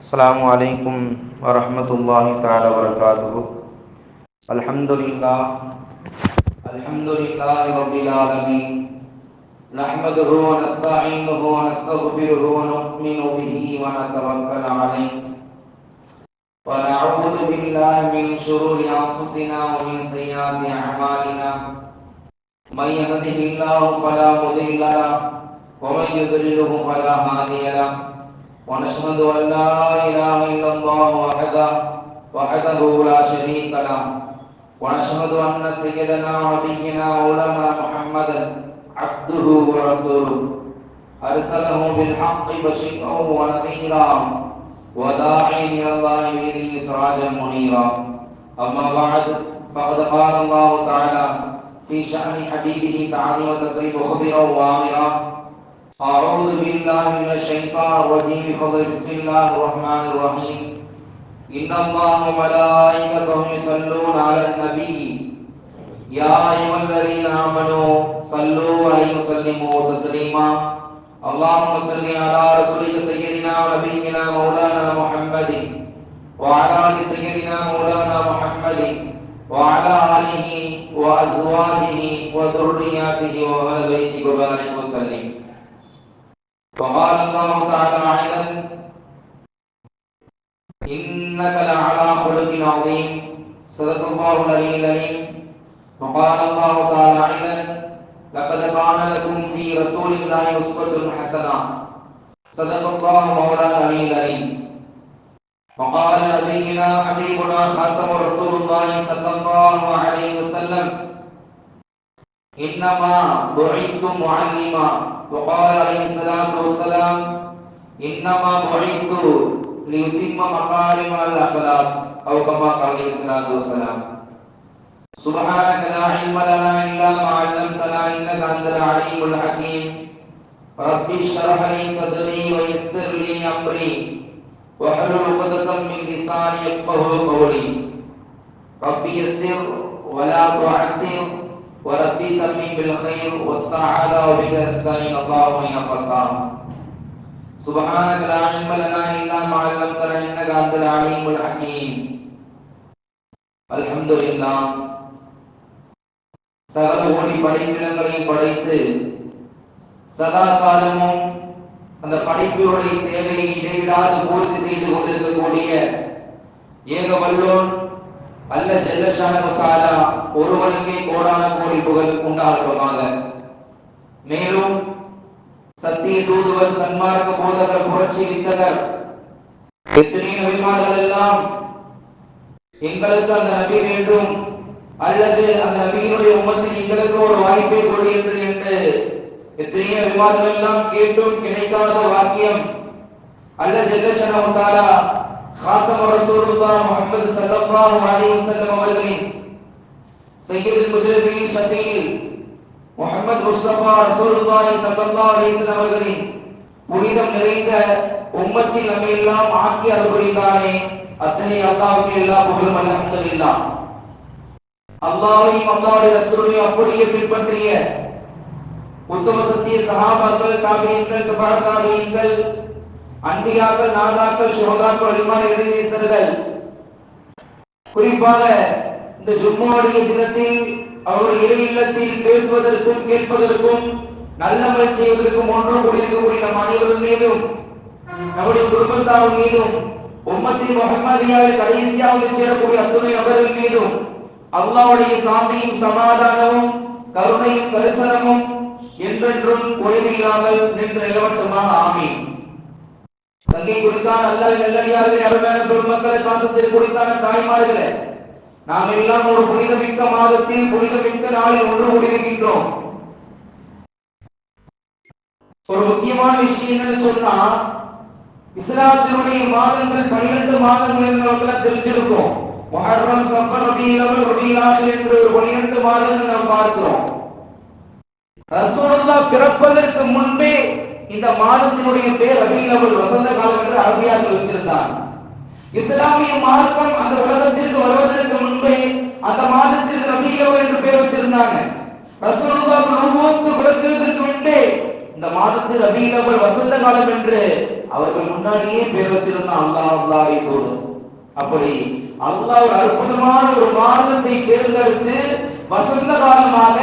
السلام عليكم ورحمة الله تعالى وبركاته. الحمد لله رب العالمين، نحمده ونستعينه ونستغفره ونؤمن به ونتوكل عليه، ونعوذ بالله من شرور أنفسنا ومن سيئات أعمالنا. من يهده الله فلا مضل له ومن يضلله فلا هادي له، ونشهد أن لا إله إلا الله وحده لا شريك له، ونشهد أن سيدنا ونبينا مولانا محمدا عبده ورسوله، أرسله بالحق بشيرا ونذيرا وداعيا إلى الله بإذنه سراجا منيرا. أما بعد، فقد قال الله تعالى في شأن حبيبه تعالى وتكريم خبرا وامرا: أعوذ بالله من الشيطان الرجيم، بسم الله الرحمن الرحيم. إن الله وملائكته يصلون على النبي يا أيها الذين آمنوا صلوا عليه وسلموا تسليما. اللهم صل على رسولك سيدنا ونبينا مولانا محمد وعلى آل سيدنا مولانا محمد وعلى آله وأزواجه وذرياته وأهل بيته وبارك وسلم. وقال الله تعالى أيضا: إنك لعلى خلق عظيم. صدق الله العلي العليم. وقال الله تعالى أيضا: لقد كان لكم في رسول الله أسوة حسنة. صدق الله مولانا العلي العليم. وقال نبينا حبيبنا خاتم رسول الله صلى الله عليه وسلم: إنما بعثت معلما. وقال عليه الصلاة والسلام: إنما بعثت ليتم مكارم الأخلاق، أو كما قال عليه الصلاة والسلام. سبحانك لا علم لنا إلا ما علمتنا إنك أنت العليم الحكيم. ربي اشرح لي صدري ويسر لي أمري واحلل عقدة من لساني يفقهوا قولي. ربي يسر ولا تعسر وربي تمم بالخير والسعادة وبك نستعين اللهم يا فتاح. سبحانك لا علم لنا إلا ما علمتنا إنك أنت العليم الحكيم. الحمد لله. சகல கோடி படைப்பினங்களையும் படைத்து சதா காலமும் அந்த படைப்புகளுடைய தேவையை இடைவிடாது பூர்த்தி செய்து கொண்டிருக்கக்கூடிய ஏக வல்லோன் அல்ல ஜல்லஷானஹு தஆலா ஒருவனுக்கே கோடான கோடி புகழ் உண்டாகட்டுமாக. மேலும் சத்திய தூதுவர், சன்மார்க்க போதகர், புரட்சி வித்தகர், எத்தனை நபிமார்கள் எல்லாம் எங்களுக்கு அந்த நபி வேண்டும் அல்லது அந்த நபியினுடைய உம்மத்தில் எங்களுக்கு ஒரு வாய்ப்பை கொடுங்கள் என்று எத்தனை நபிமார்கள் எல்லாம் கேட்டும் கிடைக்காத வாக்கியம் அல்ல ஜல்லஷானஹு தஆலா خاتم رسول الله محمد صلى الله عليه وسلم அவர்களின் சையதுல் முஜ்ரிபீன் ஷஃபீல் முஹம்மது முஸ்தபா ரசூலுல்லாஹி ஸல்லல்லாஹு அலைஹி வஸல்லம் அவர்களின் புனிதம் நிறைந்த உம்மத்தில் நம்மை எல்லாம் ஆக்கி அருள் புரிந்தானே, அத்தனை அல்லாஹ்வுக்கு எல்லா புகழும் அல்ஹம்துலில்லாஹ். அல்லாஹ்வையும் அல்லாஹ்வுடைய ரசூலையும் அப்படியே பின்பற்றிய உத்தம சத்திய சஹாபாக்கள், தாபீன்கள், தபா தாபீன்கள், அன்பியாக்கள், நாதாக்கள், ஷுஹதாக்கள், அலிமான் இறைநேசர்கள், குறிப்பாக இந்த ஜும்மாவுடைய தினத்தில் அவருடைய இறை இல்லத்தில் பேசுவதற்கும் கேட்பதற்கும் நல்லமல் செய்வதற்கும் ஒன்று கூடியிருக்கக்கூடிய நம் அனைவரும் மீதும், நம்முடைய குடும்பத்தார் மீதும், உம்மத்தின் முஹம்மதியாவில் கடைசியாக சேரக்கூடிய அத்துணை நபர்கள் மீதும் அல்லாஹ்வுடைய சாந்தியும் சமாதானமும் கருணையும் கரிசனமும் என்றென்றும் குறைவில்லாமல் நின்று நிலவட்டுமாக. ஆமீன். சங்கை குறித்தான அல்லாஹ்வின் நல்லடியார்களே, அருமையான பெருமக்களே, பாசத்தில் குறித்தான தாய்மார்களே, நாம் எல்லாம் ஒரு புனிதமிக்க மாதத்தில் புனிதமிக்க நாளில் ஒன்று கூடியிருக்கின்றோம். ஒரு முக்கியமான விஷயம் என்னன்னு சொன்னா, இஸ்லாத்தினுடைய மாதங்கள் 12 மாதங்கள் நமக்கு தெரிஞ்சிருக்கும். முஹர்ரம், சஃபர், ரபீஉல் அவ்வல், ரபீஉல் ஆகிர் என்று 12 மாதங்கள் நாம் பார்க்கிறோம். ரசூலுல்லாஹ் பிறப்பதற்கு முன்பே இந்த மாதத்தினுடைய பேர் ரபீஉல் அவ்வல், வசந்த காலம் என்று அரபியார்கள் வச்சிருந்தார். இஸ்லாமிய மார்க்கம் அந்த உலகத்திற்கு வருவதற்கு முன்பே அந்த மாதத்திற்கு ரபீஉல் அவ்வல் என்று பேர் வச்சிருந்தாங்க. ரசூலுல்லாஹ் நுபுவத் பிறக்கிறதுக்கு முன்பே இந்த மாதத்தில் ரபீஉல் அவ்வல் வசந்த காலம் என்று அவர்கள் முன்னாடியே பேர் வச்சிருந்தான் அல்லாஹ் அல்லாஹ்வை தூது. அப்படி அல்லாஹ் ஒரு அற்புதமான ஒரு மாதத்தை தேர்ந்தெடுத்து வசந்த காலமாக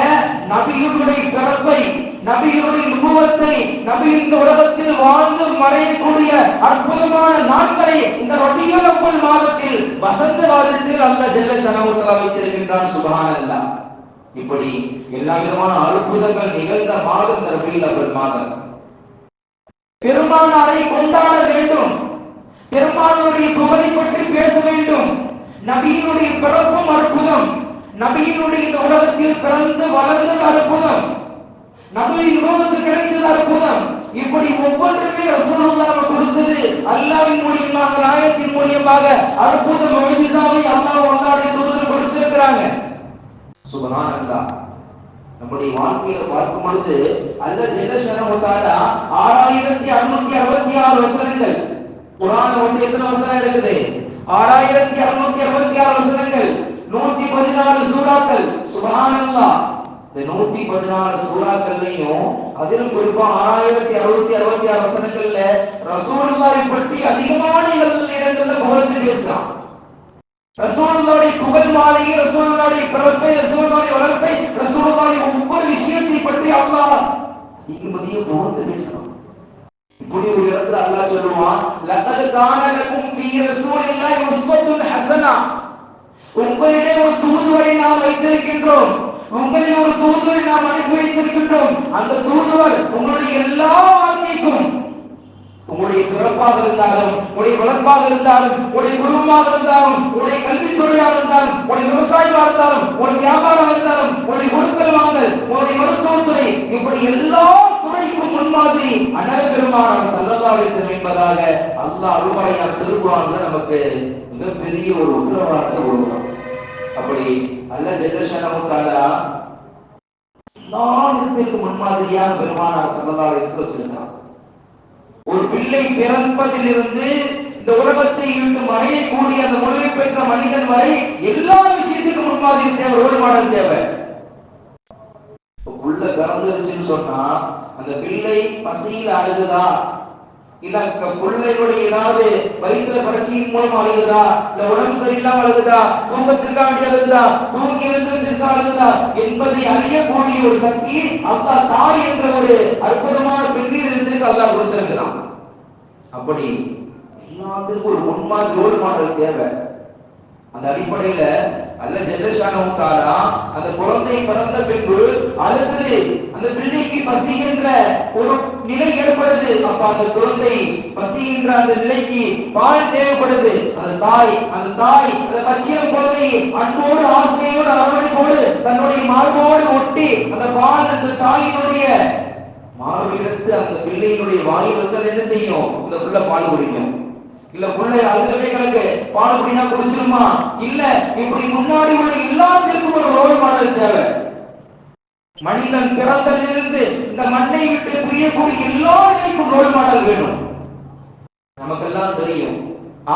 நபியுடைய பிறப்பை, நபியுடைய நுபுவத்தை, நபி இந்த உலகத்தில் வாழ்ந்து மறையக்கூடிய அற்புதமான நாட்களை இந்த ரபீஉல் அவ்வல் மாதத்தில் வசந்த காலத்தில் அல்லாஹ் ஜல்ல ஷஅனஹு வ தஆலா வைத்திருக்கின்றான். சுப்ஹானல்லாஹ். இப்படி எல்லா விதமான அற்புதங்கள் நிகழ்ந்த மாதம் இந்த ரபீஉல் அவ்வல் மாதம். பெருமானாரை கொண்டாட வேண்டும், பெருமானாருடைய புகழை பற்றி பேச வேண்டும். நபியினுடைய பிறப்பும் அற்புதம், நபியினுடைய இந்த உலகத்தில் பிறந்து வளர்ந்தது அற்புதம், நபியின் நூலுக்கு கிடைத்தது அற்புதம். இப்படி ஒவ்வொன்றுமே ரசூலுல்லாஹ் கொடுத்தது அல்லாஹ்வின் மூலியமாக, ஆயத்தின் மூலியமாக அற்புத முஅஜிசாவை அல்லாஹ் அல்லாஹ்வுடைய தூதர் கொடுத்திருக்கிறாங்க. சுப்ஹானல்லாஹ். நம்முடைய வாழ்க்கையில பார்க்கும் பொழுது அல்லாஹ் ஜல்ல ஷஅனஹு வ தஆலா 6666 வசனங்கள், குர்ஆன்ல வந்து எத்தனை வசனம் இருக்குது? 6666 வசனங்கள், 114 சூறாக்கள். சுப்ஹானல்லாஹ். இந்த 114 சூறாக்கள்லயும் அதிலும் குறிப்பா 6666 வசனங்கள்ல ரசூலுல்லாஹை பற்றி அதிகமான இடங்கள்ல புகழ்ந்து பேசுறான். ரசூலுல்லாஹ்வுடைய புகழ் மாலையை, ரசூலுல்லாஹ்வுடைய பிறப்பை, ரசூலுல்லாஹ்வுடைய வளர்ப்பை, ரசூலுல்லாஹ்வுடைய ஒவ்வொரு விஷயத்தை பற்றி அல்லாஹ் இங்கே புகழ்ந்து பேசுறான். இப்படி ஒரு இடத்துல அல்லாஹ் சொல்லுவான், லகத் கான லகும் ஃபீ ரசூலில்லாஹி உஸ்வத்துன் ஹஸனா. உங்களிலே ஒரு தூதுவரை நாம் வைத்திருக்கின்றோம், உங்களில் ஒரு தூதுவரை நாம் அனுப்பி வைத்திருக்கின்றோம். அந்த தூதுவர் உங்களுடைய எல்லா வாழ்க்கைக்கும், உங்களுடைய பிறப்பாக இருந்தாலும், உங்களுடைய வளர்ப்பாக இருந்தாலும், உங்களுடைய குடும்பமாக இருந்தாலும், உங்களுடைய கல்வித்துறையாக இருந்தாலும், உங்களுடைய விவசாயமாக இருந்தாலும், உங்களுடைய வியாபாரம் இருந்தாலும், உங்களுடைய கொடுக்கல் வாங்கல், உங்களுடைய மருத்துவத்துறை, இப்படி எல்லா துறைக்கும் முன்மாதிரி அண்ணல் பெருமானார் ஸல்லல்லாஹு அலைஹி வஸல்லம் என்பதாக அல்லாஹ் அருள்மறையான திருக்குர்ஆன்ல நமக்கு மிகப்பெரிய ஒரு உத்தரவாதத்தை கொடுக்கிறான். அப்படி அல்லாஹ் ஜல்ல ஷஅனஹு வ தஆலா எல்லா விதத்திற்கும் முன்மாதிரியாக பெருமானார் ஸல்லல்லாஹு அலைஹி வஸல்லம் வச்சிருக்கான். ஒரு பிள்ளை பிறப்பதிலிருந்து இந்த உலகத்தை விட்டு மறையக்கூடிய அந்த முழுமை பெற்ற மனிதன் வரை எல்லா விஷயத்துக்கும் முன்மாதிரி தேவை, ரோல் மாடல் தேவை. புள்ள பிறந்துருச்சுன்னு சொன்னா அந்த பிள்ளை பசியில் அழுகுதா, இல்ல பிள்ளைகளுடைய ஏதாவது வயிற்றுல பரட்சியின் மூலம் அழுகுதா, இல்ல உடம்பு சரியில்லாம அழுகுதா, தூக்கத்திற்காண்டி அழுகுதா, தூங்கி எழுந்திருச்சிருக்கா அழுகுதா என்பதை அறியக்கூடிய ஒரு சக்தி அல்லாஹ் தாய் என்ற ஒரு அற்புதமான பெண்ணில் இருந்திருக்கு அல்லாஹ் கொடுத்திருக்கிறான். அப்படி எல்லாத்திற்கும் ஒரு முன்மாதிரி ரோல் மாடல் தேவை. அந்த அடிப்படையில அல்லாஹ் ஜல்ல ஷஅனஹு வ தஆலா அந்த குழந்தை பிறந்த பின்பு அழுது அந்த பிள்ளைக்கு பசி என்ற ஒரு நிலை ஏற்படுது. அப்ப அந்த குழந்தை பசி என்ற அந்த நிலைக்கு பால் தேவைப்படுது. அந்த தாய் அந்த பச்சிளம் குழந்தை அன்போடு ஆசையோடு அரவணைப்போடு தன்னுடைய மார்போடு ஒட்டி அந்த பால் அந்த தாயினுடைய மார்பிலிருந்து அந்த பிள்ளையினுடைய வாயில் வச்சது என்ன செய்யும்? இந்த புள்ள பால் குடிக்கும். இல்ல பிள்ளை அழுகவே கிடக்கு, பால் குடினா குடிச்சிருமா? இல்ல, இப்படி முன்னாடி உள்ள எல்லாத்திற்கும் ஒரு ரோல் மாடல் தேவை. மனிதன் பிறந்ததிலிருந்து இந்த மண்ணை விட்டு பிரியக்கூடிய எல்லா நிலைக்கும் ரோல் மாடல் வேணும். நமக்கெல்லாம் தெரியும்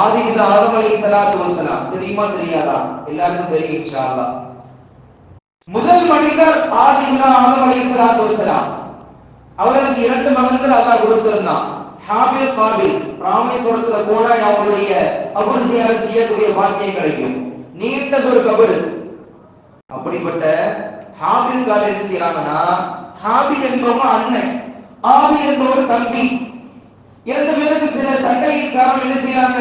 ஆதிபிதா ஆதம் அலைஹிஸ்ஸலாத்து வஸ்ஸலாம், தெரியுமா தெரியாதா? எல்லாருக்கும் தெரியும் இன்ஷா அல்லாஹ். முதல் மனிதர் ஆதிபிதா ஆதம் அலைஹிஸ்ஸலாத்து வஸ்ஸலாம். அவர்களுக்கு 2 மகன்கள் அல்லாஹ் கொடுத்திருந்தான், ஹாபில் காபில். ராமேஸ்வரத்துல போனா அவங்களுடைய கபர் ஜியாரத் செய்யக்கூடிய பாக்கியம் கிடைக்கும், நீண்டதொரு கபர். அப்படிப்பட்ட ஹாபில் காபில் என்ன செய்யறாங்கன்னா, ஹாபில் என்பவன் அண்ணன், ஆபில் என்பவர் தம்பி. 2 பேருக்கு சில சண்டையின் காரணம் என்ன செய்யறாங்க,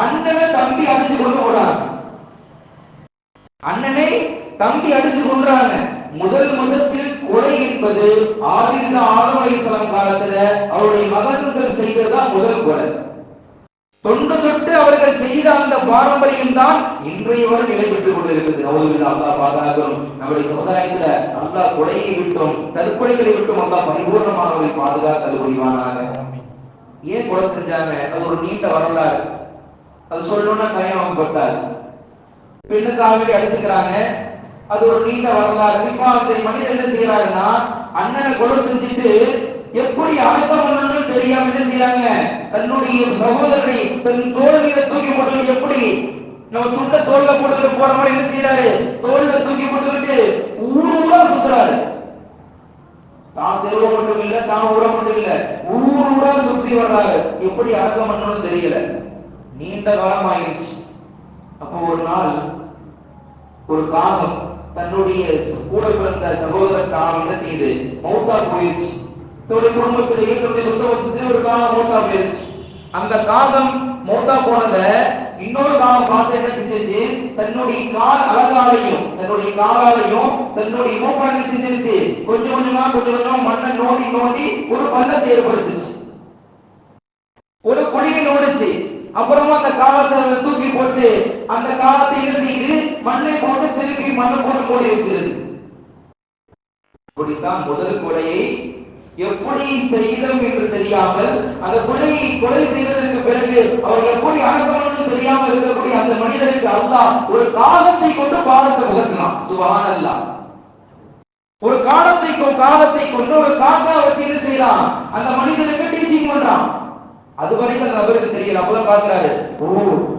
அண்ணனை தம்பி அடிச்சு கொண்டு போறாங்க, அண்ணனை தம்பி அடிச்சு கொன்றாங்க. முதல் மதத்தில் கொலை என்பது ஆதிபிதா ஆதம் அலைஹிஸ்ஸலாம் காலத்துல அவருடைய மகன்கள் செய்ததா முதல் கொலை. தொண்டு தொட்டு அவர்கள் செய்த அந்த பாரம்பரியம் தான் இன்றைய வரை நிலை பெற்றுக் கொண்டிருக்கிறது. நவுதுபில்லாஹ், அல்லாஹ் பாதுகாக்கணும். நம்முடைய சமுதாயத்துல அல்லாஹ் கொலையை விட்டும் தற்கொலைகளை விட்டும் அல்லாஹ் பரிபூர்ணமானவர்களை பாதுகாத்தல் புரிவானாக. ஏன் கொலை செஞ்சாங்க? அது ஒரு நீண்ட வரலாறு, அது சொல்லணும்னா கல்யாணம் பட்டார், பெண்ணுக்காக அடிச்சுக்கிறாங்க, அது ஒரு நீண்ட வரலாறு. இப்ப அந்த மனிதர் என்ன செய்யறாருன்னா, அண்ணனை கொலை செஞ்சுட்டு எப்படி அடக்கம் பண்ணணும்னு தெரியாம என்ன செய்யறாங்க, தன்னுடைய சகோதரனை தன் தோள் மீது தூக்கி போட்டு, எப்படி நம்ம துண்ட தோல்ல போட்டுக்கிட்டு போற மாதிரி என்ன செய்யறாரு, தோல்ல தூக்கி போட்டுக்கிட்டு ஊர் ஊரா சுத்துறாரு. தான் தெருவு மட்டும் இல்ல, தான் ஊரை மட்டும் இல்ல, ஊரா சுற்றி வர்றாங்க. எப்படி அடக்கம் பண்ணணும்னு தெரியல, நீண்ட காலம் ஆயிடுச்சு. அப்போ ஒரு நாள் ஒரு காகம் தன்னுடைய கூட பிறந்த சகோதரர் காகம் என்ன செய்யுது, மௌத்தா போயிடுச்சு. தன்னுடைய குடும்பத்திலேயே தன்னுடைய சொந்த பந்தத்திலே ஒரு காகம் மௌத்தா போயிடுச்சு. அந்த காகம் மௌத்தா போனத இன்னொரு காலம் பார்த்து என்ன செஞ்சிருச்சு, தன்னுடைய அலகாலையும் தன்னுடைய காலாலையும் தன்னுடைய மூப்பாலை செஞ்சிருச்சு. கொஞ்சம் கொஞ்சமா மண்ணை நோண்டி நோண்டி ஒரு பள்ளத்தை ஏற்படுத்துச்சு, ஒரு குழியை நோடிச்சு. அப்புறமா அந்த காலத்தை தூக்கி போட்டு அந்த காலத்தை என்ன செய்யுது, மண்ணை போட்டு திருப்பி மண்ணை போட்டு மூடி வச்சிருது. இப்படித்தான் முதல் கொலையை எப்படி செய்தோம் என்று தெரியாமல், அந்த கொலை செய்ததற்கு பிறகு அவர் எப்படி அடக்கணும் தெரியாமல் இருக்கக்கூடிய அந்த மனிதருக்கு அல்லாஹ் ஒரு காலத்தை கொண்டு பாடத்தை உகர்த்தலாம். சுப்ஹானல்லாஹ். ஒரு காலத்தை கொண்டு ஒரு காக்கா வச்சு என்ன செய்யலாம், அந்த மனிதனுக்கு டீச்சிங் பண்றான். அது வரைக்கும் அந்த நபருக்கு தெரியல. அப்பதான் பார்க்கிறாரு, ஓ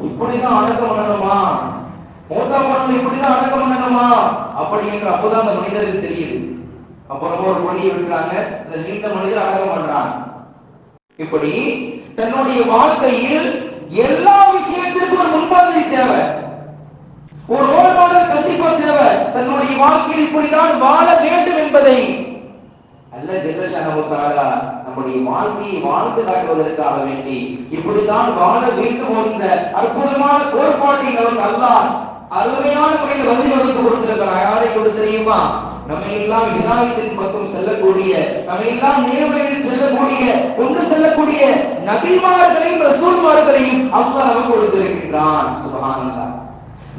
இப்படிதான் அடக்கம் பண்ணணுமா, மோட்டா பண்ணல இப்படிதான் அடக்கம் பண்ணணுமா அப்படி என்று அப்பதான் அந்த மனிதருக்கு தெரியுது. அப்புறமா ஒரு மொழியை விட்டுறாங்க, அந்த நீண்ட மனிதர் அடக்கம் பண்றாங்க. இப்படி தன்னுடைய வாழ்க்கையில் எல்லா விஷயத்திற்கும் ஒரு முன்மாதிரி தேவை, ஒரு ரோல் மாடல் கண்டிப்பா தேவை. தன்னுடைய வாழ்க்கையில் இப்படிதான் வாழ வேண்டும் என்பதை அல்லாஹ் ஜல்ல ஷஅனஹு தஆலா நம்முடைய வாழ்க்கையை வாழ்ந்து காட்டுவதற்காக வேண்டி இப்படிதான் வாழ வேண்டும் என்ற அற்புதமான கோட்பாட்டை நமக்கு அல்லாஹ் அருமையான முறையில் வழிவகுத்து கொடுத்திருக்கிறார். யாரை கொடுத்து தெரியுமா, நம்மை எல்லாம் விநாயகத்தின் பக்கம் செல்லக்கூடிய, நம்மை எல்லாம் நேர்வழியில் செல்லக்கூடிய, கொண்டு செல்லக்கூடிய நபிமார்களையும் ரசூல்மார்களையும் அல்லாஹ் நமக்கு கொடுத்திருக்கின்றான். சுப்ஹானல்லாஹ்.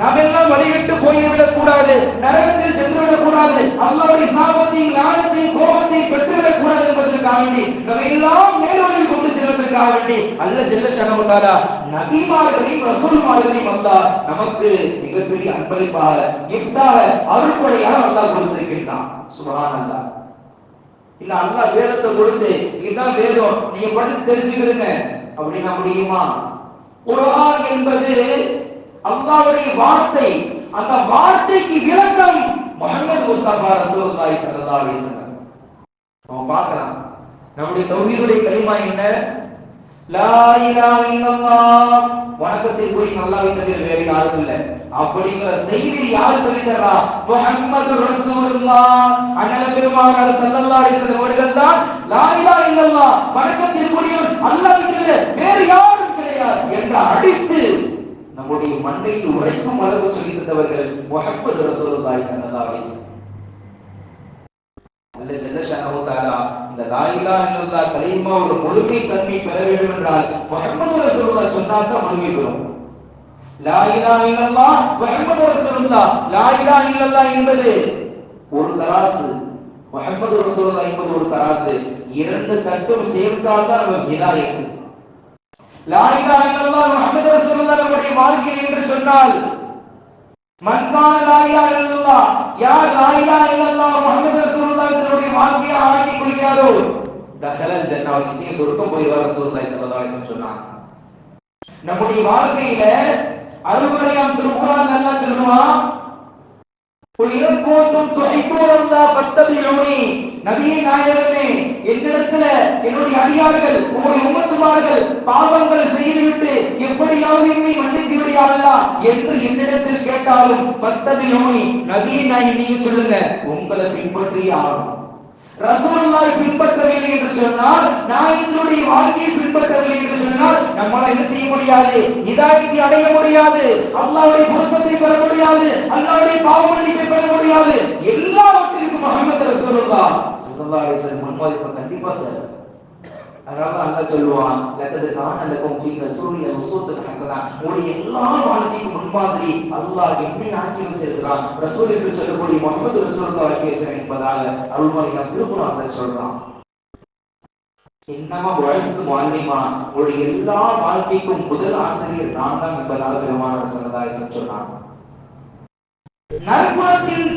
நாம் எல்லாம் வழிவிட்டு போய்விடக் கூடாது, நரகத்தில் சென்றுவிடக் கூடாது, அல்லாஹ்வுடைய சாபத்தையும் லானத்தையும் கோபத்தையும் பெற்றுவிடக் கூடாது என்பதற்காக வேண்டி, நம்ம எல்லாம் நேர்வழியில் கொண்டு செல்வதற்காக வேண்டி அல்லாஹ் ஜல்ல ஷஅனஹு தஆலா நபிமார்களையும் ரசூல்மார்களையும் அல்லாஹ் நமக்கு மிகப்பெரிய அன்பளிப்பாக, கிஃப்டாக, அருள்கொடையாக அல்லாஹ் கொடுத்திருக்கின்றான். சுப்ஹானல்லாஹ். இல்ல அல்லாஹ் வேதத்தை கொடுத்து இதுதான் வேதம் நீங்க படிச்சு தெரிஞ்சுக்கிறீங்க அப்படின்னா முடியுமா? குர்ஆன் என்பது அல்லாஹ்வுடைய வார்த்தை, அந்த வார்த்தைக்கு விளக்கம் முஹம்மது முஸ்தபா ரசூலுல்லாஹி ஸல்லல்லாஹு அலைஹி வஸல்லம். நம்ம பார்க்கலாம், நம்முடைய தௌஹீதுடைய கலிமா என்ன? லா இலாஹ இல்லல்லாஹ், வணக்கத்திற்குரிய அல்லாஹ்வை தவிர வேறு யாரும் இல்லை அப்படிங்கிற செய்தி யார் சொல்லி தர்றா? முஹம்மது ரசூலுல்லாஹ் அண்ணல் பெருமானார் ஸல்லல்லாஹு அலைஹி வஸல்லம் அவர்கள் தான் லா இலாஹ இல்லல்லாஹ், வணக்கத்திற்குரிய அல்லாஹ்வை தவிர வேறு யாரும் கிடையாது என்று அடித்து நம்முடைய மண்டையில் உரைக்கும் அளவு சொல்லி தந்தவர்கள் முஹம்மது ரசூலுல்லாஹி ஸல்லல்லாஹு அலைஹி வஸல்லம். அல்லாஹ் ஜல்ல ஷஅனஹு தஆலா இந்த லா இலாஹ இல்லல்லாஹ் கலிமா ஒரு முழுமை தன்மை பெற வேண்டும் என்றால் முஹம்மது ரசூலுல்லாஹ் சொன்னாதான் முழுமை பெறும். லா இலாஹ இல்லல்லாஹ் முஹம்மது ரசூலுல்லாஹ், லா இலாஹ இல்லல்லாஹ் என்பது ஒரு தராசு, முஹம்மது ரசூலுல்லாஹ் என்பது ஒரு தராசு. இரண்டு தட்டும் சேர்த்தால்தான் நமக்கு ஹிதாயத். லா இலாஹ இல்லல்லாஹ் முஹம்மது ரசூலுல்லாஹ் நம்முடைய வாழ்க்கை என்று சொன்னால், மன் கான லா இலாஹ இல்லல்லாஹ், யார் லா இலாஹ இல்லல்லாஹ் முஹம்மது ரசூலுல்லாஹ் தன்னுடைய வாழ்க்கையை ஆக்கிக் கொள்கிறாரோ தஹலல் ஜன்னah, நிச்சயம் சொர்க்கம் போய்வார் ரசூலுல்லாஹி ஸல்லல்லாஹு அலைஹி வஸல்லம் சொன்னாங்க. நம்முடைய வாழ்க்கையில அருள்மறையாம் திருக்குர்ஆன் அல்லாஹ் சொல்லுவான், குல் இன் குன்தும் துஹிப்பூனல்லாஹ ஃபத்தபிஊனி, நபியே நாயகமே என்னிடத்துல என்னுடைய அடியார்கள் உங்களுடைய உம்மத்துமார்கள் பாவங்கள் செய்துவிட்டு எப்படியாவது என்னை மன்னித்து விடியா அல்லாஹ் என்று என்னிடத்தில் கேட்டாலும் ஃபத்தபிஊனி, நபியே நாயகமே நீங்க சொல்லுங்க உங்களை பின்பற்றியே ஆகணும். ரசூலுல்லாஹை பின்பற்றவில்லை என்று சொன்னால், நாயகனுடைய வாழ்க்கையை பின்பற்றவில்லை என்று சொன்னால் நம்மால என்ன செய்ய முடியாது? ஹிதாயத்தை அடைய முடியாது, அல்லாஹ்வுடைய பொருத்தத்தை பெற முடியாது, அல்லாஹ்வுடைய பாவ மன்னிப்பை பெற முடியாது. எல்லாவற்றிற்கும் முஹம்மது ரசூலுல்லாஹ் ஸல்லல்லாஹு அலைஹி வஸல்லம் முன்மாதிரி கண்டிப்பா தேவை. அதனால அல்லாஹ் சொல்லுவான், லகத் கான லகும் ஃபீ ரசூலில்லாஹி உஸ்வத்துன் ஹஸனா, உங்களுடைய எல்லா வாழ்க்கைக்கும் முன்மாதிரி அல்லாஹ் என்னை ஆக்கி வச்சிருக்கிறான். ரசூல் என்று சொல்லக்கூடிய முஹம்மது ரசூலுல்லாஹ் ஆக்கி வச்சிருக்கிறான் என்பதாக அருள்மறையாம் திருக்குர்ஆன்ல சொல்றான். என்னமா வாழ்த்து முஅல்லிமா, உங்களுடைய எல்லா வாழ்க்கைக்கும் முதல் ஆசிரியர் நான் தான் என்பதாக பெருமானார் ஸல்லல்லாஹு அலைஹி வஸல்லம் சொன்னாங்க. நற்குணத்தின்